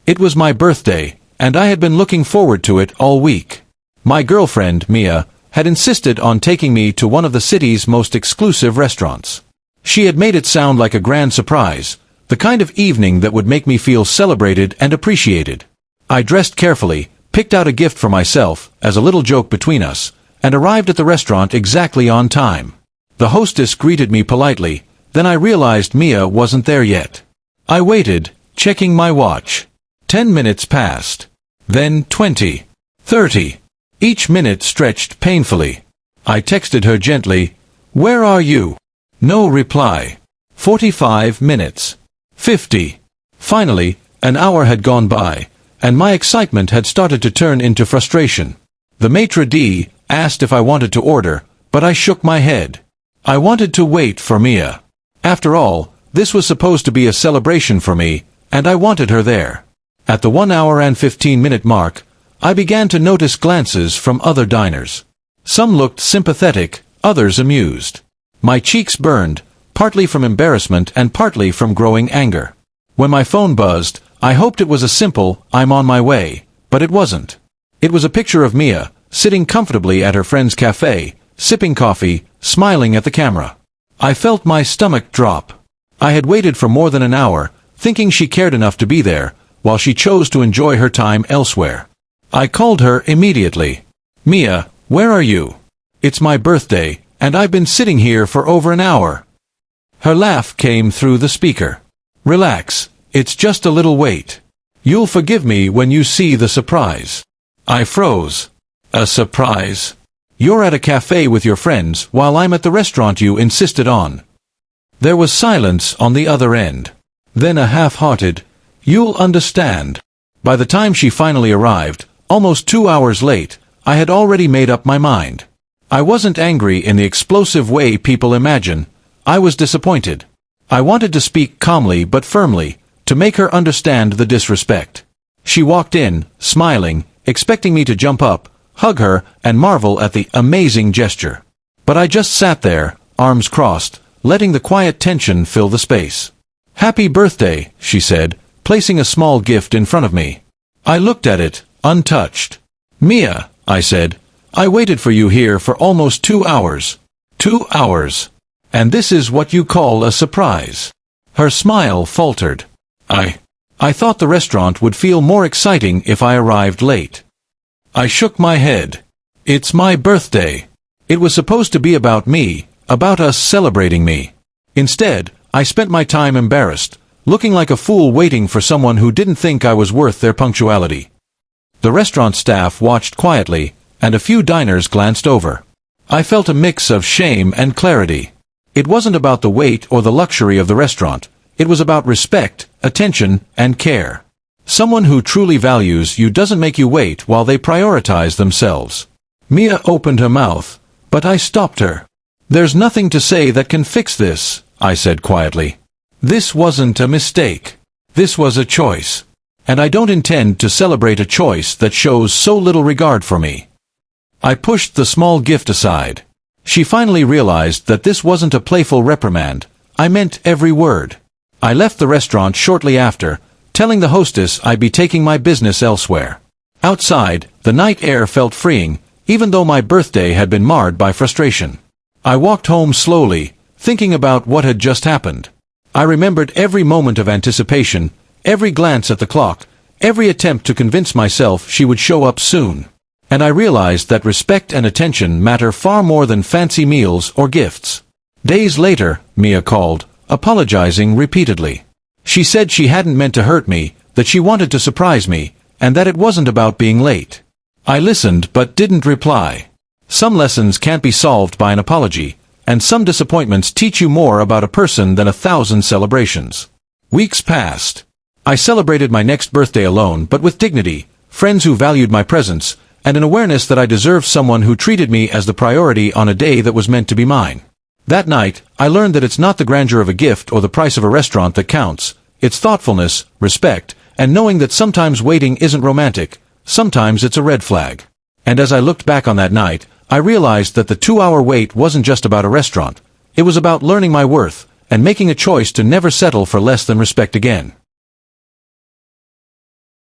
It was my birthday, and I had been looking forward to it all week. My girlfriend, Mia, had insisted on taking me to one of the city's most exclusive restaurants. She had made it sound like a grand surprise, the kind of evening that would make me feel celebrated and appreciated. I dressed carefully, picked out a gift for myself, as a little joke between us, and arrived at the restaurant exactly on time. The hostess greeted me politely, then I realized Mia wasn't there yet. I waited, checking my watch. 10 minutes passed. Then 20. 30. Each minute stretched painfully. I texted her gently, "Where are you?" No reply. 45 minutes. 50. Finally, an hour had gone by, and my excitement had started to turn into frustration. The maitre d' asked if I wanted to order, but I shook my head. I wanted to wait for Mia. After all, this was supposed to be a celebration for me, and I wanted her there. At the 1 hour and 15-minute mark, I began to notice glances from other diners. Some looked sympathetic, others amused. My cheeks burned, partly from embarrassment and partly from growing anger. When my phone buzzed, I hoped it was a simple, "I'm on my way," but it wasn't. It was a picture of Mia, sitting comfortably at her friend's cafe, sipping coffee, smiling at the camera. I felt my stomach drop. I had waited for more than an hour, thinking she cared enough to be there, while she chose to enjoy her time elsewhere. I called her immediately. "Mia, where are you? It's my birthday, and I've been sitting here for over an hour." Her laugh came through the speaker. "Relax, it's just a little wait. You'll forgive me when you see the surprise." I froze. "A surprise? You're at a cafe with your friends while I'm at the restaurant you insisted on." There was silence on the other end. Then a half-hearted, "You'll understand." By the time she finally arrived, almost 2 hours late, I had already made up my mind. I wasn't angry in the explosive way people imagine. I was disappointed. I wanted to speak calmly but firmly, to make her understand the disrespect. She walked in, smiling, expecting me to jump up, hug her, and marvel at the amazing gesture. But I just sat there, arms crossed, letting the quiet tension fill the space. "Happy birthday," she said, placing a small gift in front of me. I looked at it, untouched. "Mia," I said, "I waited for you here for almost 2 hours. 2 hours. And this is what you call a surprise." Her smile faltered. I thought the restaurant would feel more exciting if I arrived late." I shook my head. "It's my birthday. It was supposed to be about me, about us celebrating me. Instead, I spent my time embarrassed, looking like a fool waiting for someone who didn't think I was worth their punctuality." The restaurant staff watched quietly, and a few diners glanced over. I felt a mix of shame and clarity. It wasn't about the weight or the luxury of the restaurant. It was about respect, attention, and care. Someone who truly values you doesn't make you wait while they prioritize themselves. Mia opened her mouth, but I stopped her. "There's nothing to say that can fix this," I said quietly. "This wasn't a mistake. This was a choice. And I don't intend to celebrate a choice that shows so little regard for me." I pushed the small gift aside. She finally realized that this wasn't a playful reprimand. I meant every word. I left the restaurant shortly after, telling the hostess I'd be taking my business elsewhere. Outside, the night air felt freeing, even though my birthday had been marred by frustration. I walked home slowly, thinking about what had just happened. I remembered every moment of anticipation, every glance at the clock, every attempt to convince myself she would show up soon. And I realized that respect and attention matter far more than fancy meals or gifts. Days later, Mia called, apologizing repeatedly. She said she hadn't meant to hurt me, that she wanted to surprise me, and that it wasn't about being late. I listened but didn't reply. Some lessons can't be solved by an apology, and some disappointments teach you more about a person than 1,000 celebrations. Weeks passed. I celebrated my next birthday alone but with dignity, friends who valued my presence, and an awareness that I deserved someone who treated me as the priority on a day that was meant to be mine. That night, I learned that it's not the grandeur of a gift or the price of a restaurant that counts. It's thoughtfulness, respect, and knowing that sometimes waiting isn't romantic, sometimes it's a red flag. And as I looked back on that night, I realized that the 2-hour wait wasn't just about a restaurant. It was about learning my worth, and making a choice to never settle for less than respect again.